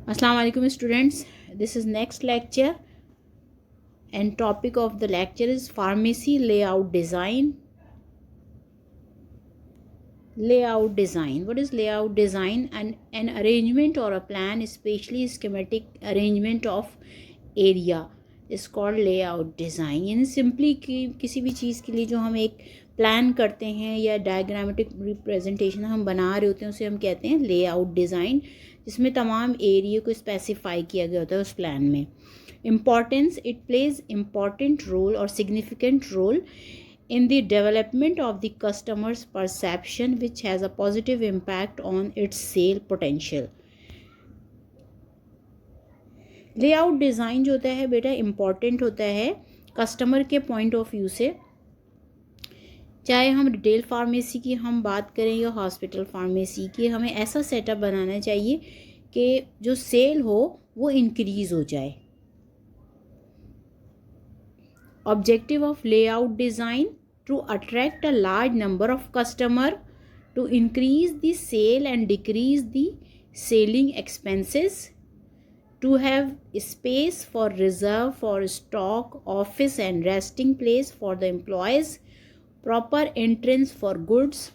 Assalamu alaikum students. This is next lecture and topic of the lecture is pharmacy layout design. Layout design. What is layout design? An arrangement or a plan, especially schematic arrangement of area is called layout design. यानी simply किसी भी चीज़ के लिए जो हम एक plan करते हैं या डायग्रामेटिक रिप्रेजेंटेशन हम बना रहे होते हैं उसे हम कहते हैं लेआउट डिज़ाइन, जिसमें तमाम एरिया को स्पेसिफाई किया गया होता है उस प्लान में. Importance, it plays important role और significant role in the development of the customer's perception, which has a positive impact on its sale potential. Layout design जो होता है बेटा इम्पॉर्टेंट होता है कस्टमर के पॉइंट ऑफ व्यू से, चाहे हम रिटेल फार्मेसी की हम बात करें या हॉस्पिटल फार्मेसी की. हमें ऐसा सेटअप बनाना चाहिए कि जो सेल हो वो इंक्रीज़ हो जाए. Objective of layout design to attract a large number of customer, to increase the sale and decrease the selling expenses, to have space for reserve for stock, office and resting place for the employees, proper entrance for goods,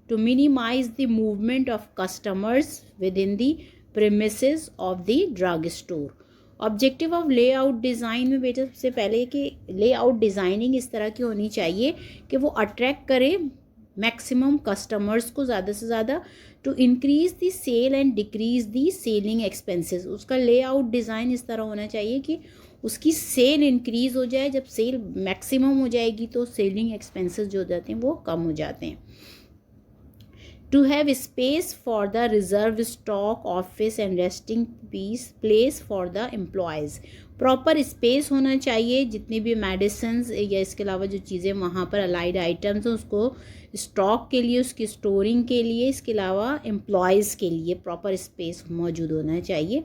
to minimize the movement of customers within the premises of the drug store. Objective of layout design में बेटा सबसे पहले कि layout designing इस तरह की होनी चाहिए कि वो अट्रैक्ट करे मैक्सिमम कस्टमर्स को ज़्यादा से ज़्यादा, to increase the sale and decrease the selling expenses. उसका लेआउट डिज़ाइन इस तरह होना चाहिए कि उसकी सेल इंक्रीज़ हो जाए. जब सेल मैक्सिमम हो जाएगी तो सेलिंग एक्सपेंसेस जो हो जाते हैं वो कम हो जाते हैं. To have space for the reserve stock, office and resting place for the employees. Proper space होना चाहिए. जितनी भी मेडिसिन या इसके अलावा जो चीज़ें वहाँ पर अलाइड आइटम्स हैं उसको स्टॉक के लिए, उसकी स्टोरिंग के लिए, इसके अलावा एम्प्लॉयज़ के लिए प्रॉपर स्पेस मौजूद होना चाहिए.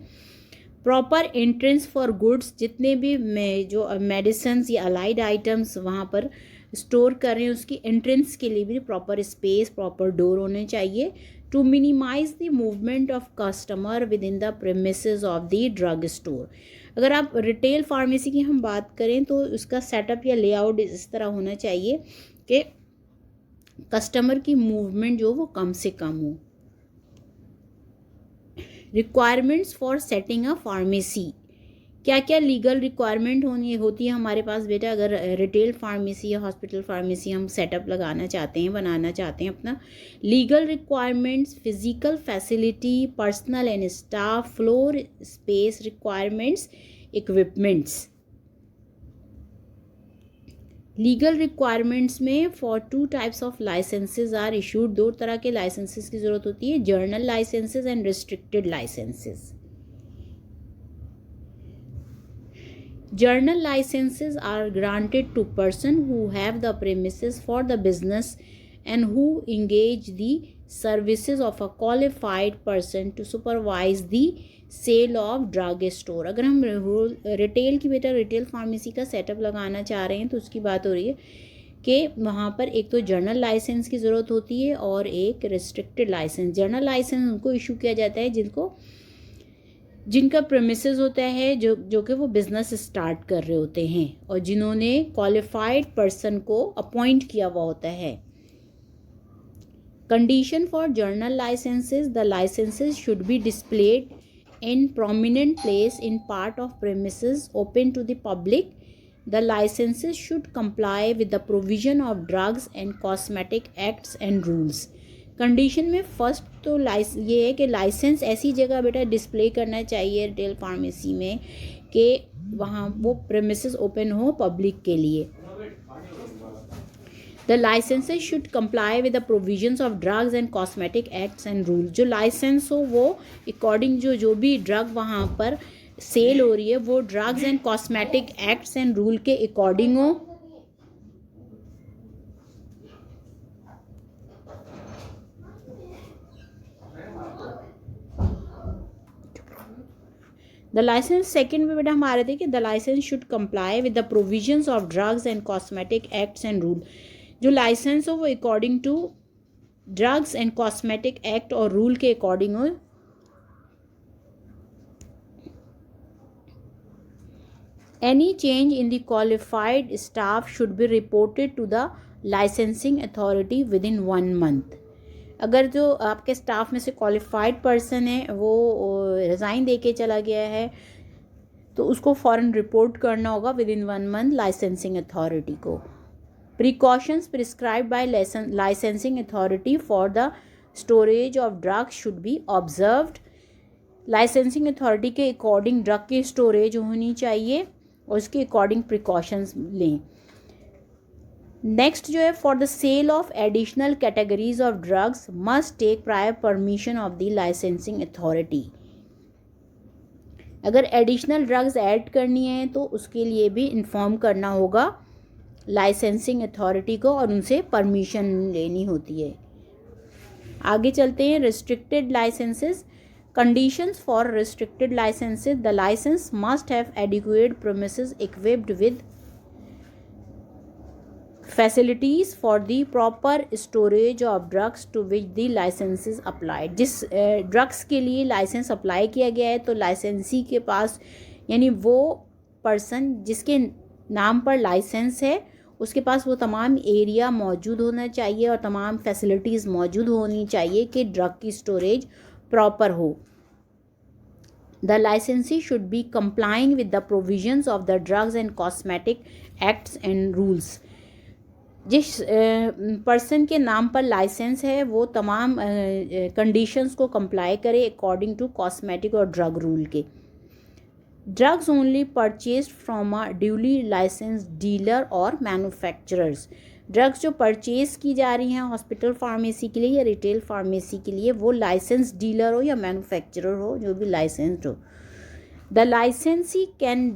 प्रॉपर एंट्रेंस फॉर गुड्स, जितने भी जो मेडिसिन या अलाइड आइटम्स वहाँ पर स्टोर कर रहे हैं उसकी एंट्रेंस के लिए भी प्रॉपर स्पेस, प्रॉपर डोर होने चाहिए. To minimize the movement of customer within the premises of the drug store. अगर आप रिटेल फार्मेसी की हम बात करें तो उसका सेटअप या लेआउट इस तरह होना चाहिए कि कस्टमर की मूवमेंट जो वो कम से कम हो. Requirements for setting a pharmacy. क्या क्या लीगल रिक्वायरमेंट होती है हमारे पास बेटा अगर रिटेल फार्मेसी या हॉस्पिटल फार्मेसी हम सेटअप लगाना चाहते हैं, बनाना चाहते हैं अपना. Legal requirements, physical facility, personnel and staff, floor space requirements, equipments. Legal requirements में for 2 types of licenses are issued. 2 तरह के लाइसेंसेज की ज़रूरत होती है, general licenses and restricted licenses. Journal licenses are granted to persons who have the premises for the business and who engage the services of a qualified person to supervise the sale of drug store. अगर हम retail की बेटा retail pharmacy का setup लगाना चाह रहे हैं तो उसकी बात हो रही है कि वहाँ पर एक तो जर्नल लाइसेंस की ज़रूरत होती है और एक रिस्ट्रिक्टेड लाइसेंस. जर्नल लाइसेंस उनको इशू किया जाता है जिनका प्रेमिसेस होता है जो कि वो बिज़नेस स्टार्ट कर रहे होते हैं और जिन्होंने क्वालिफाइड पर्सन को अपॉइंट किया हुआ होता है. Condition for general licences, the licences should be displayed in prominent place in part of premises open to the public. The licences should comply with the provision of drugs and cosmetic acts and rules. Condition में first तो ये है कि licence ऐसी जगह बेटा display करना चाहिए रिटेल फार्मेसी में कि वहाँ वो प्रेमिसेस ओपन हो पब्लिक के लिए. The licences should comply with the provisions of drugs and cosmetic acts and rule. जो लाइसेंस हो वो अकॉर्डिंग जो भी ड्रग वहाँ पर सेल हो रही है वो drugs and cosmetic acts and rule के अकॉर्डिंग हो. द लाइसेंस सेकेंड में बेटा हम आ रहे थे कि the licence should comply with the provisions of drugs and cosmetic acts and rule. जो लाइसेंस हो वो according to drugs and cosmetic act और रूल के अकॉर्डिंग हो. Any change in the qualified staff should be reported to the licensing authority within 1 month. अगर जो आपके staff में से क्वालिफाइड पर्सन है वो रिज़ाइन दे के चला गया है तो उसको फ़ौरन रिपोर्ट करना होगा within 1 month licensing authority को. Precautions prescribed by licensing authority for the storage of drugs should be observed. Licensing authority के अकॉर्डिंग ड्रग की स्टोरेज होनी चाहिए और उसके अकॉर्डिंग प्रिकॉशंस लें. नेक्स्ट जो है, for the sale of additional categories of drugs must take prior permission of the licensing authority. अगर एडिशनल ड्रग्स ऐड करनी है तो उसके लिए भी इन्फॉर्म करना होगा लाइसेंसिंग अथॉरिटी को और उनसे परमिशन लेनी होती है. आगे चलते हैं. Restricted licences. Conditions for restricted licences. The licence must have adequate premises equipped with facilities for the proper storage of drugs to which the license is applied. जिस ड्रग्स के लिए लाइसेंस अप्लाई किया गया है तो लाइसेंसी के पास यानी वो पर्सन जिसके नाम पर लाइसेंस है उसके पास वो तमाम एरिया मौजूद होना चाहिए और तमाम फैसिलिटीज़ मौजूद होनी चाहिए कि ड्रग की स्टोरेज प्रॉपर हो. The licensee should be complying with the provisions of the Drugs and Cosmetic Acts and rules. जिस पर्सन के नाम पर लाइसेंस है वो तमाम कंडीशंस को कंप्लाई करे अकॉर्डिंग टू कॉस्मेटिक और ड्रग रूल के. Drugs only purchased from a duly licence dealer और मैन्युफैक्चरर्स. ड्रग्स जो परचेज की जा रही हैं हॉस्पिटल फार्मेसी के लिए या रिटेल फार्मेसी के लिए वो लाइसेंस डीलर हो या मैन्युफैक्चरर हो जो भी लाइसेंस्ड हो. द लाइसेंसी can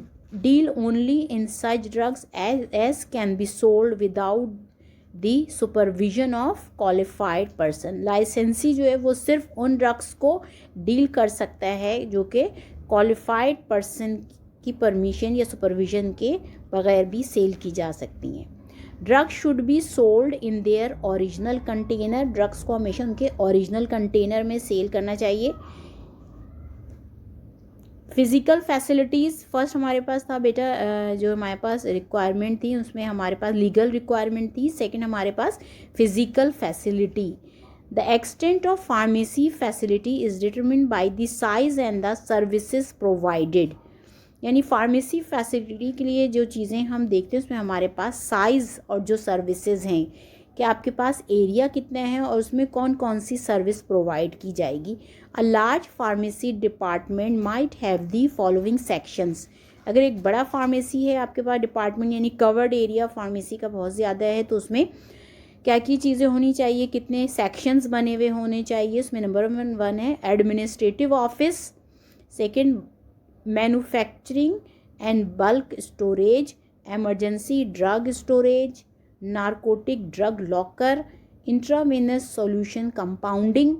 deal only in such drugs as can be sold without the supervision of qualified person. लाइसेंसी जो है वो सिर्फ उन ड्रग्स को डील कर सकता है जो कि क्वालिफाइड पर्सन की परमिशन या सुपरविजन के बगैर भी सेल की जा सकती हैं. Drugs should be sold in their original container. Drugs को हमेशा उनके ओरिजिनल कंटेनर में सेल करना चाहिए. Physical facilities. फर्स्ट हमारे पास था बेटा जो हमारे पास रिक्वायरमेंट थी उसमें हमारे पास लीगल रिक्वायरमेंट थी. सेकंड हमारे पास physical facility. The extent of pharmacy facility is determined by the size and the services provided. यानी फार्मेसी फैसिलिटी के लिए जो चीज़ें हम देखते हैं उसमें हमारे पास साइज़ और जो सर्विसेज हैं कि आपके पास एरिया कितना है और उसमें कौन कौन सी सर्विस प्रोवाइड की जाएगी. A large pharmacy department might have the following sections. अगर एक बड़ा फार्मेसी है आपके पास डिपार्टमेंट यानी कवर्ड एरिया फार्मेसी का बहुत ज़्यादा है तो उसमें क्या क्या चीज़ें होनी चाहिए, कितने सेक्शंस बने हुए होने चाहिए. उसमें नंबर 1 है administrative office. Second manufacturing and bulk storage, emergency drug storage, narcotic drug locker, intravenous solution compounding,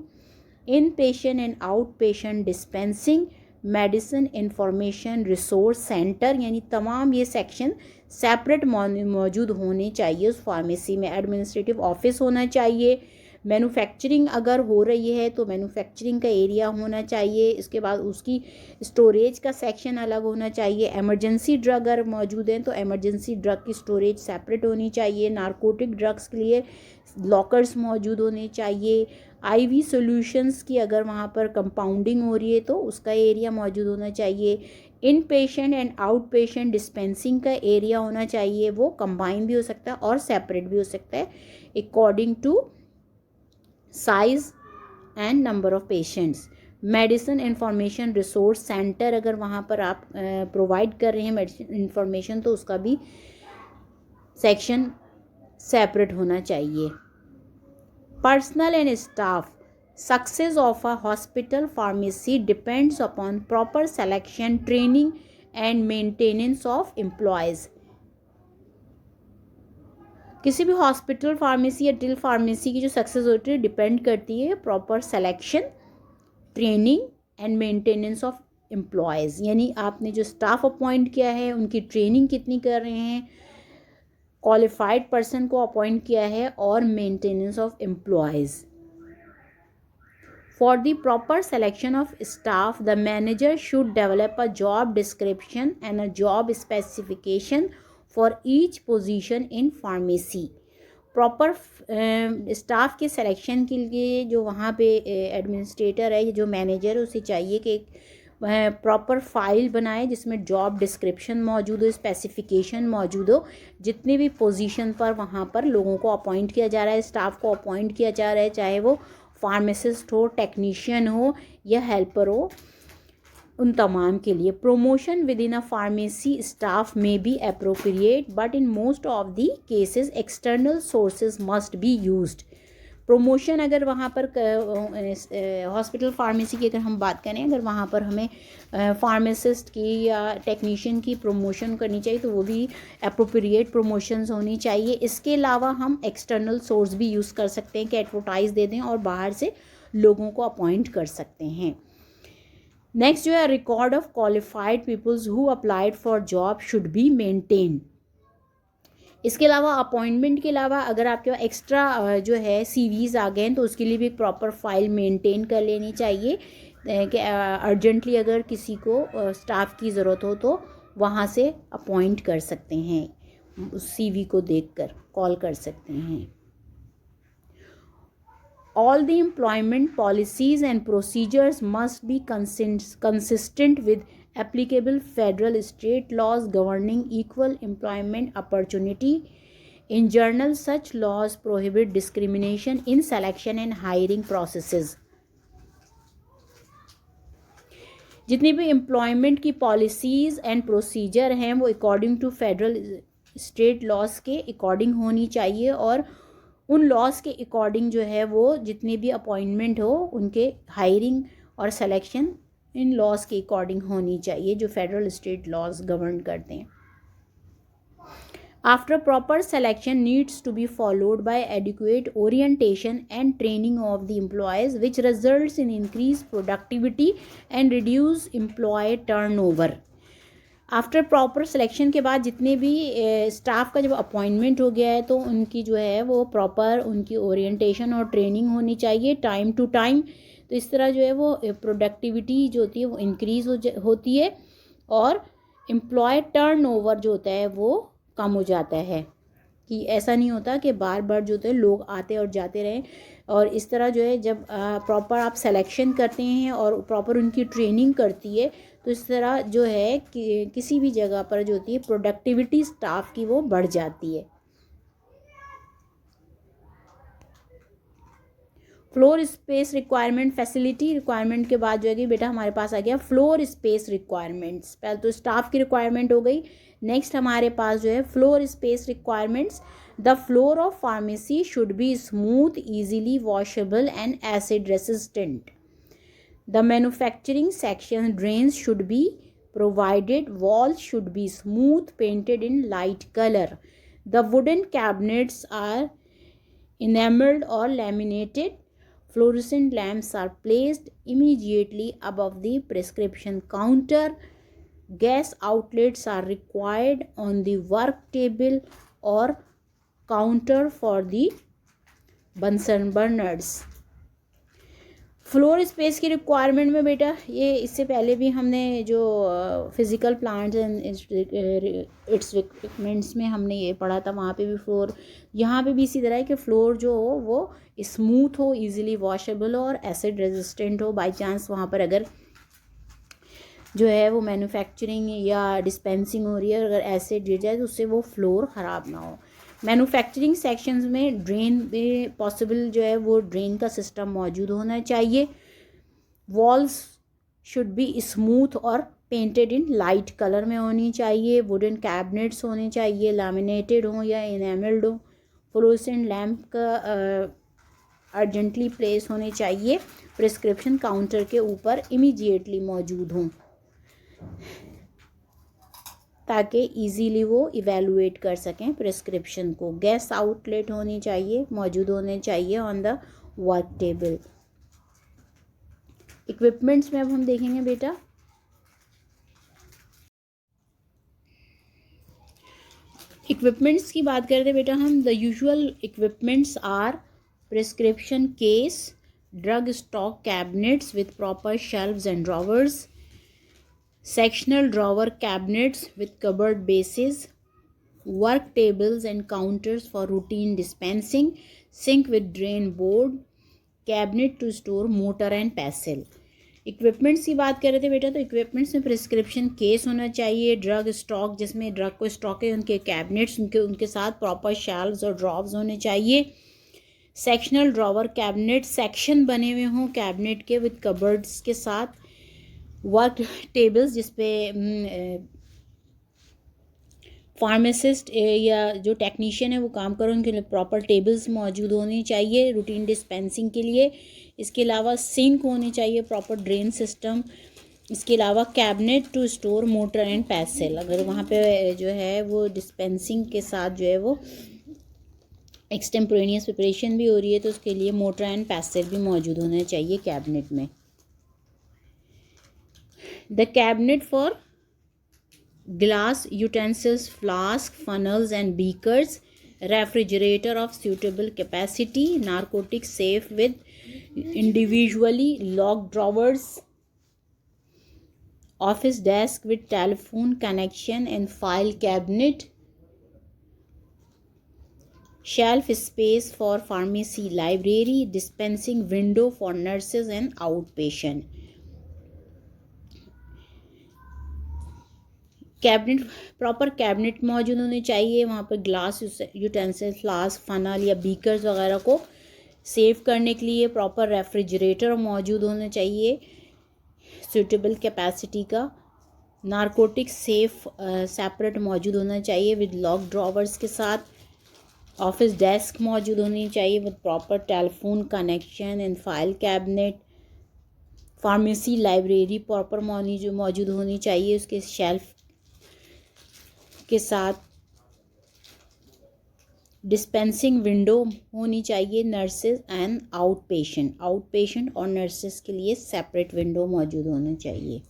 in patient and outpatient dispensing, medicine information resource centre. यानी तमाम ये सेक्शन सेपरेट मौजूद होने चाहिए उस फार्मेसी में. एडमिनिस्ट्रेटिव ऑफिस होना चाहिए. मैन्युफैक्चरिंग अगर हो रही है तो मैन्युफैक्चरिंग का एरिया होना चाहिए. इसके बाद उसकी स्टोरेज का सेक्शन अलग होना चाहिए. एमरजेंसी ड्रग अगर मौजूद हैं तो एमरजेंसी ड्रग की स्टोरेज सेपरेट होनी चाहिए. नारकोटिक ड्रग्स के लिए लॉकर्स मौजूद होने चाहिए. आईवी सॉल्यूशंस की अगर वहाँ पर कंपाउंडिंग हो रही है तो उसका एरिया मौजूद होना चाहिए. Inpatient and outpatient dispensing का एरिया होना चाहिए. वो कंबाइन भी हो सकता है और सेपरेट भी हो सकता है according to size and number of patients. Medicine information resource centre अगर वहाँ पर आप प्रोवाइड कर रहे हैं मेडिसिन इंफॉर्मेशन तो उसका भी सेक्शन सेपरेट होना चाहिए. Personal and staff. Success of a hospital pharmacy depends upon proper selection, training and maintenance of employees. किसी भी हॉस्पिटल फार्मेसी या टिल फार्मेसी की जो सक्सेस होती है डिपेंड करती है proper selection, training and maintenance of employees. यानी आपने जो स्टाफ अपॉइंट किया है उनकी ट्रेनिंग कितनी कर रहे हैं, क्वालिफाइड पर्सन को अपॉइंट किया है और maintenance of employees. For the proper selection of staff, the manager should develop a job description and a job specification for each position in pharmacy. Proper staff के selection के लिए जो वहाँ पे एडमिनिस्ट्रेटर है, जो मैनेजर है, उसे चाहिए कि प्रॉपर फाइल बनाए जिसमें जॉब डिस्क्रिप्शन मौजूद हो, स्पेसिफिकेशन मौजूद हो, जितने भी पोजीशन पर वहाँ पर लोगों को अपॉइंट किया जा रहा है, स्टाफ को अपॉइंट किया जा रहा है, चाहे वो फार्मासिस्ट हो, टेक्नीशियन हो या हेल्पर हो, उन तमाम के लिए. Promotion within a pharmacy staff may be appropriate, but in most of the cases external sources must be used. Promotion अगर वहाँ पर हॉस्पिटल फार्मेसी की अगर हम बात करें, अगर वहाँ पर हमें फार्मासिस्ट की या टेक्नीशियन की प्रमोशन करनी चाहिए तो वो भी अप्रोप्रिएट प्रमोशंस होनी चाहिए. इसके अलावा हम एक्सटर्नल सोर्स भी यूज़ कर सकते हैं कि एडवर्टाइज़ दे दें और बाहर से लोगों को अपॉइंट कर सकते हैं. नेक्स्ट जो है, record of qualified peoples who applied for job should be maintain. इसके अलावा अपॉइंटमेंट के अलावा अगर आपके पास एक्स्ट्रा जो है सीवीज़ आ गए हैं तो उसके लिए भी एक प्रॉपर फाइल मेंटेन कर लेनी चाहिए कि अर्जेंटली अगर किसी को स्टाफ की ज़रूरत हो तो वहाँ से अपॉइंट कर सकते हैं, उस सीवी को देखकर कॉल कर सकते हैं. All the employment policies and procedures must be consistent with applicable federal state laws governing equal employment opportunity. In general, such laws prohibit discrimination in selection and hiring processes. जितनी भी employment की policies and procedure हैं वो according to federal state laws के according होनी चाहिए और उन लॉज के अकॉर्डिंग जो है वो जितनी भी अपॉइंटमेंट हो उनके हायरिंग और सिलेक्शन इन लॉज के अकॉर्डिंग होनी चाहिए जो फेडरल स्टेट लॉज गवर्न करते हैं. After proper selection needs to be followed by adequate orientation and training of the employees which results in increase productivity and reduce employ turnover. After proper selection के बाद जितने भी staff का जब appointment हो गया है तो उनकी जो है वो प्रॉपर उनकी ओरिएंटेशन और ट्रेनिंग होनी चाहिए टाइम टू टाइम. तो इस तरह जो है वो प्रोडक्टिविटी जो होती है वो इंक्रीज़ होती है और एम्प्लॉय टर्नओवर जो होता है वो कम हो जाता है. कि ऐसा नहीं होता कि बार बार जो होते हैं लोग आते और जाते रहें. और इस तरह जो है जब प्रॉपर आप सिलेक्शन करते हैं और प्रॉपर उनकी ट्रेनिंग करती है तो इस तरह जो है कि किसी भी जगह पर जो होती है प्रोडक्टिविटी स्टाफ की वो बढ़ जाती है. Floor space requirement, facility requirement के बाद जो है कि बेटा हमारे पास आ गया फ्लोर स्पेस रिक्वायरमेंट्स. पहले तो स्टाफ की रिक्वायरमेंट हो गई, नेक्स्ट हमारे पास जो है floor space requirements. The floor of pharmacy should be smooth, easily washable and acid resistant. The manufacturing section drains should be provided. Walls should be smooth, painted in light color. The wooden cabinets are enameled or laminated. Fluorescent lamps are placed immediately above the prescription counter. Gas outlets are required on the work table or counter for the Bunsen burners. Floor space की requirement में बेटा ये इससे पहले भी हमने जो physical plants and it's requirements में हमने ये पढ़ा था, वहाँ पे भी फ्लोर, यहाँ पे भी इसी तरह है कि फ्लोर जो हो वो स्मूथ हो, इजीली वॉशेबल हो और एसिड रेजिस्टेंट हो. बाय चांस वहाँ पर अगर जो है वो मैन्युफैक्चरिंग या डिस्पेंसिंग हो रही है, अगर एसिड गिर जाए तो उससे वो फ्लोर ख़राब ना हो. मैन्युफैक्चरिंग सेक्शंस में ड्रेन में पॉसिबल जो है वो ड्रेन का सिस्टम मौजूद होना चाहिए. वॉल्स शुड बी स्मूथ और पेंटेड इन लाइट कलर में होनी चाहिए. वुडन कैबिनेट्स होने चाहिए, लैमिनेटेड हो या इनेमल्ड हो. फ्लोरेसेंट लैम्प का अर्जेंटली प्लेस होने चाहिए, प्रिस्क्रिप्शन काउंटर के ऊपर इमीडिएटली मौजूद हों ताकि इजीली वो इवेलुएट कर सकें प्रिस्क्रिप्शन को. गैस आउटलेट होनी चाहिए, मौजूद होने चाहिए on the work table. Equipments में अब हम देखेंगे बेटा इक्विपमेंट्स की बात करते बेटा हम. The usual equipments are prescription case, drug stock cabinets with proper shelves and drawers, sectional drawer cabinets with cupboard bases, work tables and counters for routine dispensing, sink with drain board, cabinet to store motor and pestle. Equipments की बात कर रहे थे बेटा, तो equipments में prescription case होना चाहिए, ड्रग स्टॉक जिसमें ड्रग को स्टॉक है उनके कैबिनेट्स उनके साथ प्रॉपर शेल्व्स और ड्रॉव्स होने चाहिए, सेक्शनल ड्रॉवर कैबिनेट सेक्शन बने हुए हों कैबिनेट के विद कबर्ड्स के साथ, वर्क टेबल्स जिसपे फार्मासिस्ट या जो टेक्नीशियन है वो काम करें उनके लिए प्रॉपर टेबल्स मौजूद होनी चाहिए रूटीन डिस्पेंसिंग के लिए। इसके अलावा सिंक होनी चाहिए, प्रॉपर ड्रेन सिस्टम। इसके अलावा cabinet to store mortar and pestle, अगर वहाँ पे जो है वो डिस्पेंसिंग के साथ जो है वो एक्सटेम्पोरेनियस प्रिपरेशन भी हो रही है तो उसके लिए मोटर एंड पैसेल भी मौजूद होने चाहिए कैबिनेट में। The cabinet for glass utensils, flask, funnels and beakers, refrigerator of suitable capacity, narcotic safe with individually locked drawers, office desk with telephone connection and file cabinet, shelf space for pharmacy library, dispensing window for nurses and outpatient. Cabinet proper cabinet मौजूद होने चाहिए, वहाँ पर glass utensil, flask, funnel या beakers वगैरह को save करने के लिए प्रॉपर रेफ्रिजरेटर मौजूद होना चाहिए सूटेबल कैपेसिटी का, नारकोटिक सेफ सेपरेट मौजूद होना चाहिए विद लॉक ड्रॉवर्स के साथ, ऑफिस डेस्क मौजूद होनी चाहिए with proper telephone connection and file cabinet, pharmacy library proper मौजूद होनी चाहिए उसके शेल्फ के साथ, डिस्पेंसिंग विंडो होनी चाहिए, नर्सेज एंड आउटपेशेंट और नर्सेज के लिए सेपरेट विंडो मौजूद होनी चाहिए।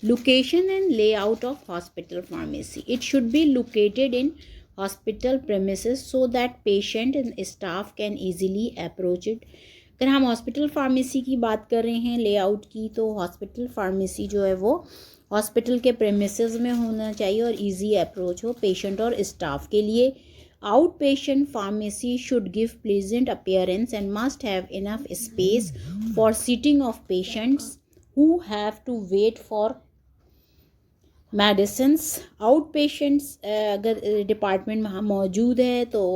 Location and layout of hospital pharmacy, it should be located in hospital premises so that patient and staff can easily approach it. अगर हम हॉस्पिटल फार्मेसी की बात कर रहे हैं लेआउट की, तो हॉस्पिटल फार्मेसी जो है वो हॉस्पिटल के प्रेमिसेस में होना चाहिए और इजी अप्रोच हो पेशेंट और स्टाफ के लिए। Out patient pharmacy should give pleasant appearance and must have enough space for seating of patients who have to wait for medicines. Out patients अगर डिपार्टमेंट में मौजूद है तो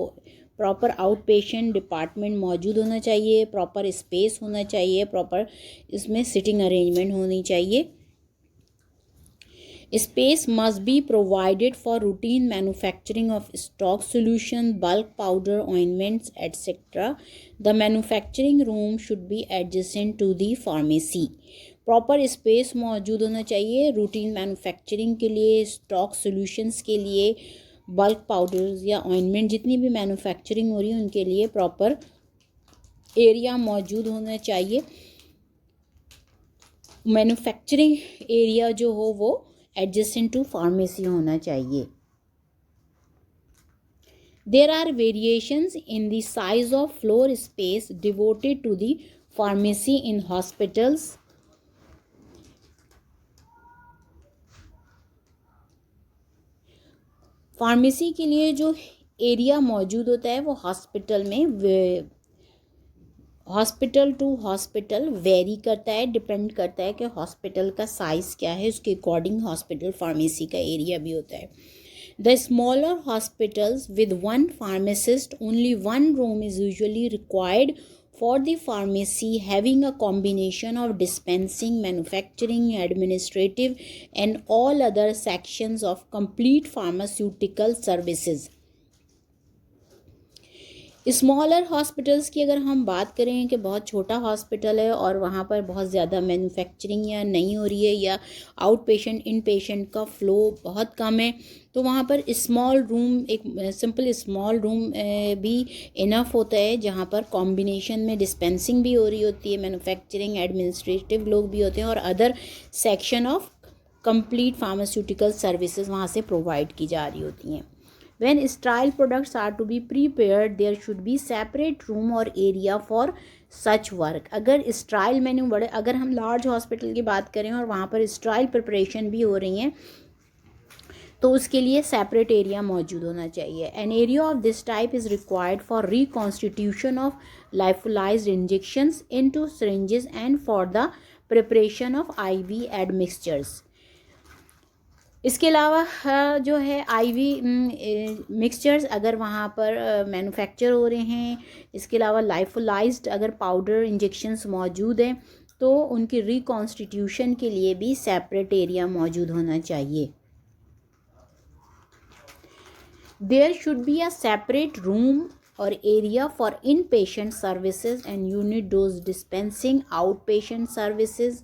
प्रॉपर आउट पेशेंट डिपार्टमेंट मौजूद होना चाहिए, प्रॉपर स्पेस होना चाहिए, प्रॉपर इसमें सिटिंग अरेंजमेंट होनी चाहिए। Space must be provided for routine manufacturing of stock solution, bulk powder, ointments, etc. The manufacturing room should be adjacent to the pharmacy. Proper space मौजूद होना चाहिए रूटीन मैन्युफैक्चरिंग के लिए, स्टॉक सॉल्यूशंस के लिए, bulk powders या ointment जितनी भी मैन्युफैक्चरिंग हो रही है उनके लिए प्रॉपर एरिया मौजूद होना चाहिए। मैन्युफैक्चरिंग एरिया जो हो वो एडजेसेंट टू फार्मेसी होना चाहिए। There are variations in the size of floor space devoted to the pharmacy in hospitals. Pharmacy के लिए जो एरिया मौजूद होता है वो हॉस्पिटल में हॉस्पिटल टू हॉस्पिटल वेरी करता है, डिपेंड करता है कि हॉस्पिटल का साइज़ क्या है, उसके अकॉर्डिंग हॉस्पिटल फार्मेसी का एरिया भी होता है। The smaller hospitals with one pharmacist only one room is usually required for the pharmacy, having a combination of dispensing, manufacturing, administrative and all other sections of complete pharmaceutical services. Smaller hospitals की अगर हम बात करें कि बहुत छोटा hospital है और वहाँ पर बहुत ज़्यादा मैन्युफैक्चरिंग या नहीं हो रही है या आउट पेशेंट इन पेशेंट का फ़्लो बहुत कम है, तो वहाँ पर स्मॉल रूम, एक सिंपल स्मॉल रूम भी इनफ होता है जहाँ पर कॉम्बिनेशन में डिस्पेंसिंग भी हो रही होती है, मैन्युफैक्चरिंग एडमिनिस्ट्रेटिव लोग भी होते हैं और other section of complete pharmaceutical services वहाँ से प्रोवाइड की जा रही होती हैं। When sterile products are to be prepared, there should be separate room or area for such work. अगर sterile मेन्यू बड़े, अगर हम लार्ज हॉस्पिटल की बात करें और वहाँ पर sterile प्रिपरेशन भी हो रही हैं तो उसके लिए सेपरेट एरिया मौजूद होना चाहिए. An area of this type is required for reconstitution of lyophilized injections into syringes and for the preparation of IV admixtures. इसके अलावा जो है IV मिक्सचर्स अगर वहाँ पर मैन्युफैक्चर हो रहे हैं, इसके अलावा लाइफोलाइज्ड अगर पाउडर इंजेक्शंस मौजूद हैं तो उनकी रिकॉन्स्टिट्यूशन के लिए भी सेपरेट एरिया मौजूद होना चाहिए. There should be a separate room or area for inpatient services and unit dose dispensing, outpatient services,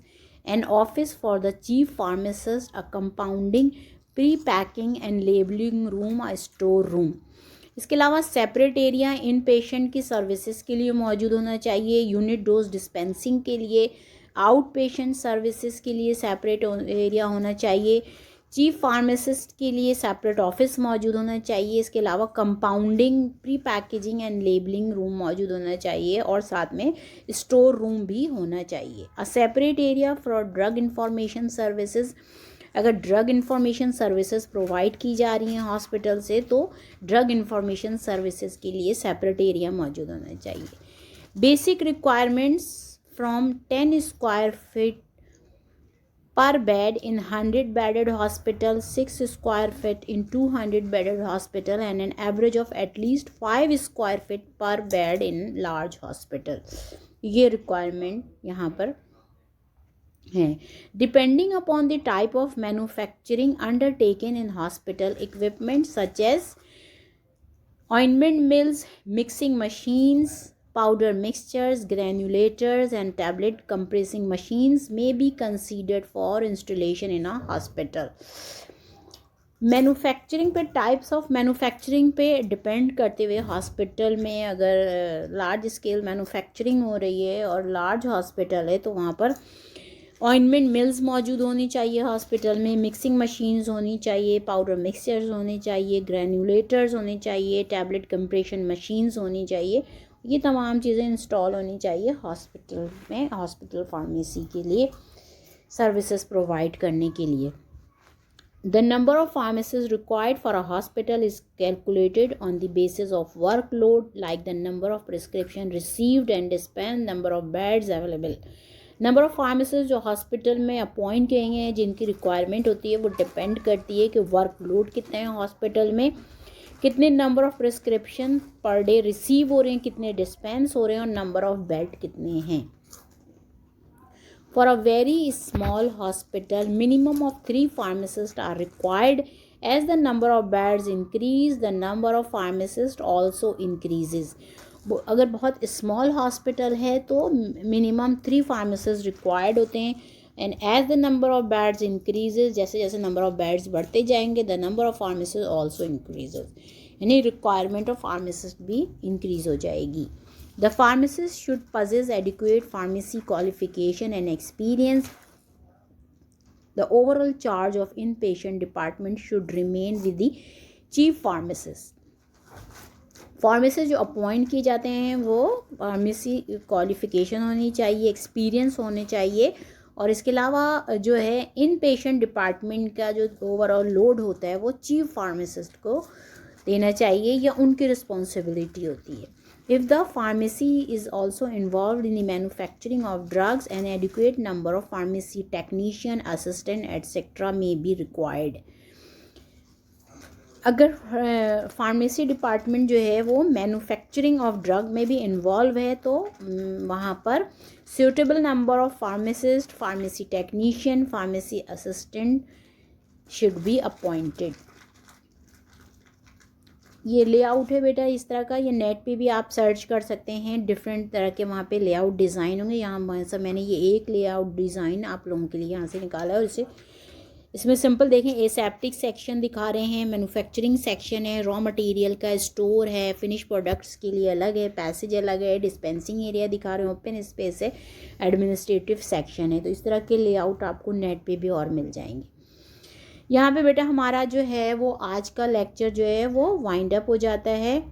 an office for the chief pharmacist, a compounding, pre-packing and labeling room, a store room. इसके अलावा separate area in patient की services के लिए मौजूद होना चाहिए, unit dose dispensing के लिए, आउट पेशेंट सर्विसेज के लिए सेपरेट एरिया होना चाहिए, चीफ फार्मासिस्ट के लिए सेपरेट ऑफिस मौजूद होना चाहिए. इसके अलावा compounding, pre packaging and labelling room मौजूद होना चाहिए और साथ में स्टोर रूम भी होना चाहिए. A separate area for drug information services. अगर ड्रग इंफॉर्मेशन सर्विसेज प्रोवाइड की जा रही हैं हॉस्पिटल से तो ड्रग इंफॉर्मेशन सर्विसेज के लिए सेपरेट एरिया मौजूद होना चाहिए. Basic requirements from 10 square feet per bed in 100 bedded hospital, 6 square feet in 200 bedded hospital and an average of at least 5 square feet per bed in large hospital. ये requirement यहाँ पर है. Depending upon the type of manufacturing undertaken in hospital, equipment such as ointment mills, mixing machines, powder mixtures, granulators and tablet compressing machines may be considered for installation in a hospital. Manufacturing पे, types of manufacturing पे depend करते हुए hospital में अगर large scale manufacturing हो रही है और लार्ज हॉस्पिटल है तो वहाँ पर ऑइंटमेंट मिल्स मौजूद होनी चाहिए हॉस्पिटल में, मिक्सिंग मशीन्स होनी चाहिए, पाउडर मिक्सचर्स होने चाहिए, ग्रैनुलेटर्स होने चाहिए, टैबलेट कंप्रेशन मशीन्स होनी चाहिए. ये तमाम चीज़ें इंस्टॉल होनी चाहिए हॉस्पिटल में, हॉस्पिटल फार्मेसी के लिए सर्विसेज प्रोवाइड करने के लिए. The number of pharmacist required for a hospital is calculated on the basis of workload like the number of prescription received and dispense, number of beds available. Number of pharmacist जो hospital में appoint किए गए हैं जिनकी requirement होती है वो depend करती है कि वर्कलोड कितने हैं हॉस्पिटल में, कितने number of prescription per day receive हो रहे हैं, कितने डिस्पेंस हो रहे हैं और नंबर ऑफ बेड कितने हैं. For a very small hospital minimum of 3 pharmacist are required. As the number of beds increase the number of pharmacist also increases. अगर बहुत स्मॉल हॉस्पिटल है तो मिनिमम 3 फार्मासिस्ट रिक्वायर्ड होते हैं. And as the number of beds increases, जैसे जैसे number of beds बढ़ते जाएंगे the number of pharmacist also increases, यानी रिक्वायरमेंट ऑफ फार्मासिस्ट भी इंक्रीज हो जाएगी. The pharmacist should possess adequate pharmacy qualification and experience. The overall charge of inpatient department should remain with the chief pharmacist. Pharmacist जो appoint किए जाते हैं वो pharmacy qualification होनी चाहिए, एक्सपीरियंस होने चाहिए और इसके अलावा जो है इन पेशेंट डिपार्टमेंट का जो ओवरऑल लोड होता है वो चीफ फार्मासिस्ट को देना चाहिए या उनकी रिस्पॉन्सिबिलिटी होती है. If the pharmacy is also involve in the manufacturing of drugs N adequate number of pharmacy technician, assistant etcetera may be required. अगर फार्मेसी डिपार्टमेंट जो है वो मैन्युफैक्चरिंग ऑफ ड्रग में भी इन्वॉल्व है तो वहाँ पर suitable number of pharmacist, pharmacy technician, pharmacy assistant should be appointed. ये लेआउट है बेटा इस तरह का, ये नेट पे भी आप सर्च कर सकते हैं, डिफरेंट तरह के वहाँ पे लेआउट डिज़ाइन होंगे. यहाँ सब मैंने ये एक लेआउट डिज़ाइन आप लोगों के लिए यहाँ से निकाला है और इसे इसमें सिंपल देखें एसेप्टिक सेक्शन दिखा रहे हैं, मैन्युफैक्चरिंग सेक्शन है, रॉ मटेरियल का स्टोर है, फिनिश प्रोडक्ट्स के लिए अलग है, पैसेज अलग है, डिस्पेंसिंग एरिया दिखा रहे हैं, ओपन स्पेस है, एडमिनिस्ट्रेटिव सेक्शन है. तो इस तरह के लेआउट आपको नेट पे भी और मिल जाएंगे. यहाँ पे बेटा हमारा जो है वो आज का लेक्चर जो है वो वाइंड अप हो जाता है।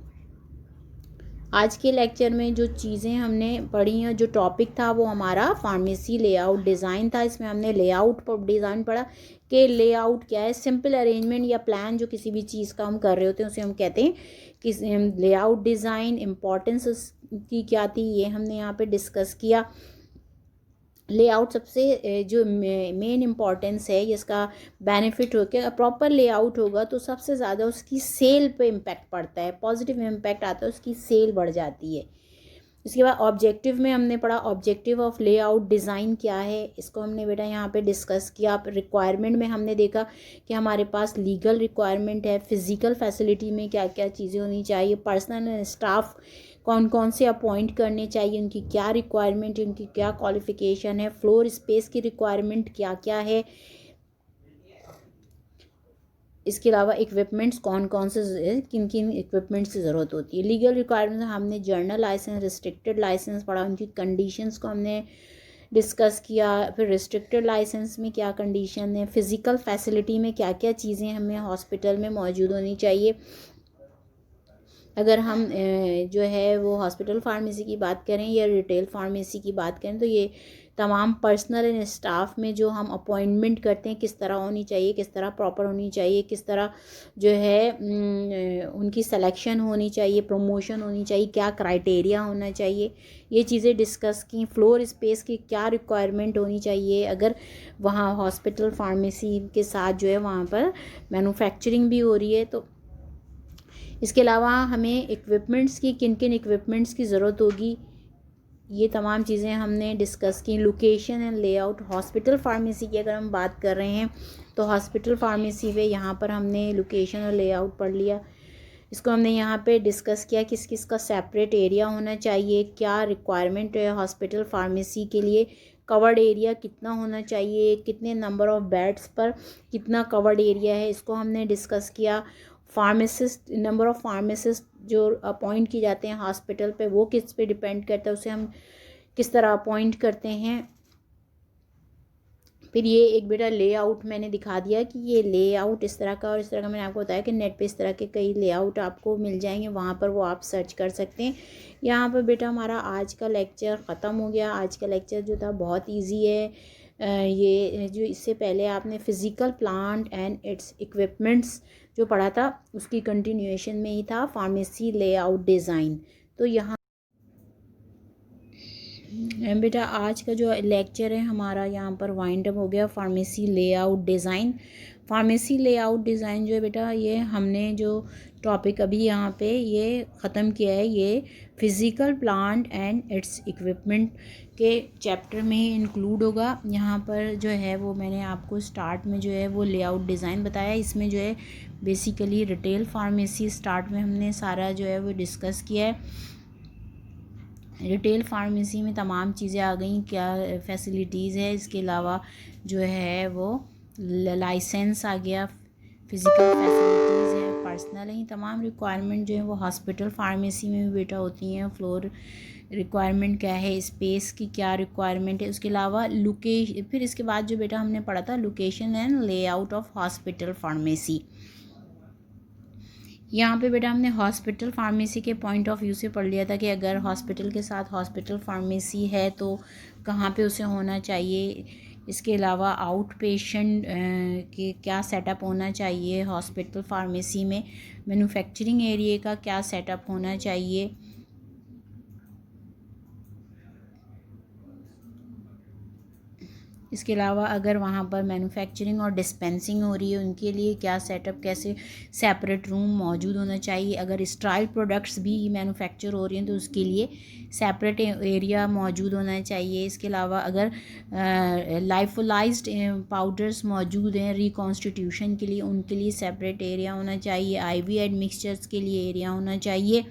आज के लेक्चर में जो चीज़ें हमने पढ़ी हैं, जो टॉपिक था वो हमारा फार्मेसी लेआउट डिज़ाइन था। इसमें हमने लेआउट पर डिज़ाइन पढ़ा कि लेआउट क्या है। सिंपल अरेंजमेंट या प्लान जो किसी भी चीज़ का हम कर रहे होते हैं उसे हम कहते हैं कि लेआउट डिज़ाइन। इम्पॉर्टेंस उसकी क्या थी ये हमने यहाँ पे डिस्कस किया। लेआउट सबसे जो मेन इम्पॉर्टेंस है, इसका बेनिफिट हो के प्रॉपर लेआउट होगा तो सबसे ज़्यादा उसकी सेल पे इम्पैक्ट पड़ता है, पॉजिटिव इम्पैक्ट आता है, उसकी सेल बढ़ जाती है। इसके बाद ऑब्जेक्टिव में हमने पढ़ा ऑब्जेक्टिव ऑफ लेआउट डिज़ाइन क्या है, इसको हमने बेटा यहाँ पे डिस्कस किया। रिक्वायरमेंट में हमने देखा कि हमारे पास लीगल रिक्वायरमेंट है, फिज़िकल फैसिलिटी में क्या क्या चीज़ें होनी चाहिए, पर्सनल एंड स्टाफ कौन कौन से अपॉइंट करने चाहिए, उनकी क्या रिक्वायरमेंट है, उनकी क्या क्वालिफ़िकेशन है, फ्लोर स्पेस की रिक्वायरमेंट क्या क्या है। इसके अलावा इक्विपमेंट्स कौन कौन से, किन किन इक्विपमेंट्स की ज़रूरत होती है। लीगल रिक्वायरमेंट्स हमने जर्नल लाइसेंस, रिस्ट्रिक्टेड लाइसेंस पढ़ा, उनकी कंडीशंस को हमने डिस्कस किया। फिर रिस्ट्रिक्टेड लाइसेंस में क्या कंडीशन है, फिज़िकल फैसिलिटी में क्या क्या चीज़ें हमें हॉस्पिटल में मौजूद होनी चाहिए। अगर हम जो है वो हॉस्पिटल फार्मेसी की बात करें या रिटेल फार्मेसी की बात करें तो ये तमाम पर्सनल एंड स्टाफ में जो हम अपॉइंटमेंट करते हैं किस तरह होनी चाहिए, किस तरह प्रॉपर होनी चाहिए, किस तरह जो है उनकी सिलेक्शन होनी चाहिए, प्रमोशन होनी चाहिए, क्या क्राइटेरिया होना चाहिए, ये चीज़ें डिस्कस की। फ्लोर स्पेस की क्या रिक्वायरमेंट होनी चाहिए अगर वहाँ हॉस्पिटल फार्मेसी के साथ जो है वहाँ पर मैन्युफैक्चरिंग भी हो रही है तो। इसके अलावा हमें इक्विपमेंट्स की किन किन इक्विपमेंट्स की ज़रूरत होगी, ये तमाम चीज़ें हमने डिस्कस की। Location and layout hospital pharmacy की अगर हम बात कर रहे हैं तो हॉस्पिटल फार्मेसी पे यहाँ पर हमने लोकेशन और लेआउट पढ़ लिया। इसको हमने यहाँ पे डिस्कस किया किस किस का सेपरेट एरिया होना चाहिए, क्या रिक्वायरमेंट है हॉस्पिटल फार्मेसी के लिए, कवर्ड एरिया कितना होना चाहिए, कितने नंबर ऑफ़ बेड्स पर कितना कवर्ड एरिया है, इसको हमने डिस्कस किया। फार्मासिस्ट, नंबर ऑफ़ फार्मासिस्ट जो अपॉइंट किए जाते हैं हॉस्पिटल पे वो किस पे डिपेंड करता है, उसे हम किस तरह अपॉइंट करते हैं। फिर ये एक बेटा लेआउट मैंने दिखा दिया कि ये लेआउट इस तरह का और इस तरह का। मैंने आपको बताया कि नेट पे इस तरह के कई लेआउट आपको मिल जाएंगे, वहाँ पर वो आप सर्च कर सकते हैं। यहाँ पर बेटा हमारा आज का लेक्चर ख़त्म हो गया। आज का लेक्चर जो था बहुत ईजी है। ये जो इससे पहले आपने physical plant and it's equipments जो पढ़ा था उसकी कंटिन्यूएशन में ही था फार्मेसी लेआउट डिज़ाइन। तो यहाँ बेटा आज का जो लेक्चर है हमारा यहाँ पर वाइंड अप हो गया। Pharmacy layout design, pharmacy layout design जो है बेटा ये हमने जो टॉपिक अभी यहाँ पे ये ख़त्म किया है, ये physical plant and it's equipment के चैप्टर में ही इंक्लूड होगा। यहाँ पर जो है वो मैंने आपको स्टार्ट में जो है वो लेआउट डिज़ाइन बताया। इसमें जो है बेसिकली रिटेल फार्मेसी स्टार्ट में हमने सारा जो है वो डिस्कस किया है। रिटेल फार्मेसी में तमाम चीज़ें आ गई, क्या फैसिलिटीज़ है, इसके अलावा जो है वो लाइसेंस आ गया, फिज़िकल फैसिलिटीज़ है, पर्सनल है, तमाम रिक्वायरमेंट जो है वो हॉस्पिटल फार्मेसी में भी बेटा होती हैं। फ्लोर रिक्वायरमेंट क्या है, स्पेस की क्या रिक्वायरमेंट है, उसके अलावा फिर इसके बाद जो बेटा हमने पढ़ा था location and layout of hospital pharmacy. यहाँ पे बेटा हमने हॉस्पिटल फार्मेसी के पॉइंट ऑफ व्यू से पढ़ लिया था कि अगर हॉस्पिटल के साथ हॉस्पिटल फार्मेसी है तो कहाँ पे उसे होना चाहिए। इसके अलावा आउट पेशेंट के क्या सेटअप होना चाहिए हॉस्पिटल फार्मेसी में, मैन्युफैक्चरिंग एरिया का क्या सेटअप होना चाहिए। इसके अलावा अगर वहाँ पर मैन्युफैक्चरिंग और डिस्पेंसिंग हो रही है उनके लिए क्या सेटअप, कैसे सेपरेट रूम मौजूद होना चाहिए। अगर स्टेरॉइड प्रोडक्ट्स भी मैन्युफैक्चर हो रही हैं तो उसके लिए सेपरेट एरिया मौजूद होना चाहिए। इसके अलावा अगर लाइफोलाइज्ड पाउडर्स मौजूद हैं रिकॉन्स्टिट्यूशन के लिए, उनके लिए सेपरेट एरिया होना चाहिए। आईवी एड मिक्सचर्स के लिए एरिया होना चाहिए।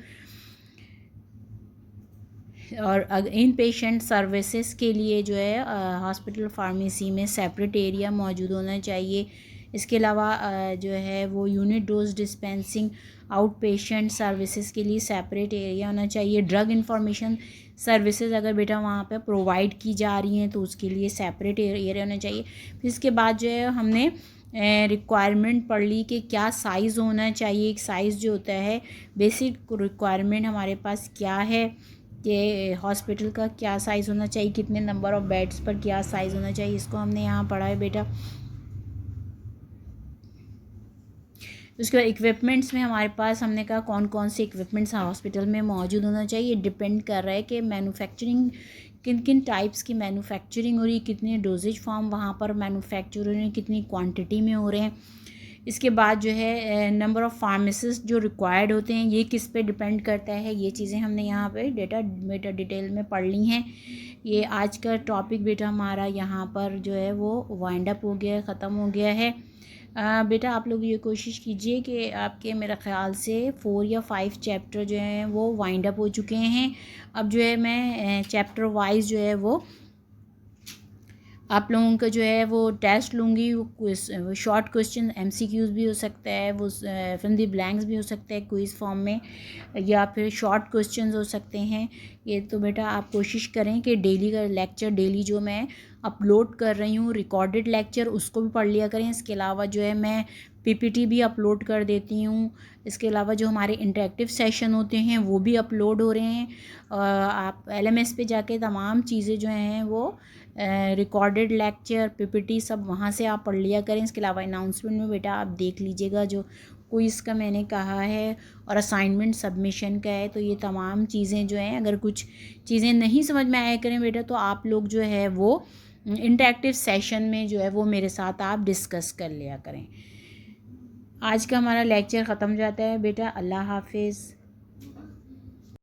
और इन पेशेंट सर्विसेज के लिए जो है हॉस्पिटल फार्मेसी में सेपरेट एरिया मौजूद होना चाहिए। इसके अलावा जो है वो unit dose dispensing out patient services के लिए सेपरेट एरिया होना चाहिए। ड्रग इंफॉर्मेशन सर्विसेज अगर बेटा वहाँ पे प्रोवाइड की जा रही हैं तो उसके लिए सेपरेट एरिया होना चाहिए। फिर इसके बाद जो है हमने रिक्वायरमेंट पढ़ ली कि क्या साइज़ होना चाहिए। एक साइज़ जो होता है बेसिक रिक्वायरमेंट हमारे पास क्या है कि हॉस्पिटल का क्या साइज़ होना चाहिए, कितने नंबर ऑफ़ बेड्स पर क्या साइज़ होना चाहिए, इसको हमने यहाँ पढ़ा है बेटा। उसके बाद इक्विपमेंट्स में हमारे पास हमने कहा कौन कौन से इक्विपमेंट्स हॉस्पिटल में मौजूद होना चाहिए। डिपेंड कर रहा है कि मैन्युफैक्चरिंग किन किन टाइप्स की मैन्युफैक्चरिंग हो रही है, कितने डोजेज फॉर्म वहाँ पर मैन्युफैक्चर हो रहे हैं, कितनी क्वांटिटी में हो रहे हैं। इसके बाद जो है नंबर ऑफ़ फार्मासिस्ट जो रिक्वायर्ड होते हैं, ये किस पे डिपेंड करता है। ये चीज़ें हमने यहाँ पे बेटा डिटेल में पढ़ ली हैं। ये आज का टॉपिक बेटा हमारा यहाँ पर जो है वो वाइंड अप हो गया है, ख़त्म हो गया है। बेटा आप लोग ये कोशिश कीजिए कि आपके मेरा ख़्याल से 4 या 5 चैप्टर जो हैं वो वाइंड अप हो चुके हैं। अब जो है मैं चैप्टर वाइज जो है वो आप लोगों का जो है वो टेस्ट लूँगी। वो शॉर्ट क्वेश्चन एमसीक्यूज़ भी हो सकता है, वो फ्रॉम द ब्लैंक्स भी हो सकता है क्विज़ फॉर्म में, या फिर शॉर्ट क्वेश्चंस हो सकते हैं। ये तो बेटा आप कोशिश करें कि डेली का लेक्चर डेली जो मैं अपलोड कर रही हूँ रिकॉर्डेड लेक्चर उसको भी पढ़ लिया करें। इसके अलावा जो है मैं पीपीटी भी अपलोड कर देती हूँ। इसके अलावा जो हमारे इंटरेक्टिव सेशन होते हैं वो भी अपलोड हो रहे हैं। आप एलएमएस पे जाके तमाम चीज़ें जो हैं वो रिकॉर्डेड लेक्चर पीपीटी सब वहाँ से आप पढ़ लिया करें। इसके अलावा अनाउंसमेंट में बेटा आप देख लीजिएगा जो क्विज़ का मैंने कहा है और असाइनमेंट सबमिशन का है। तो ये तमाम चीज़ें जो हैं अगर कुछ चीज़ें नहीं समझ में आया करें बेटा तो आप लोग जो है वो इंटरेक्टिव सेशन में जो है वो मेरे साथ आप डिस्कस कर लिया करें। आज का हमारा लेक्चर ख़त्म जाता है बेटा। अल्लाह हाफिज़।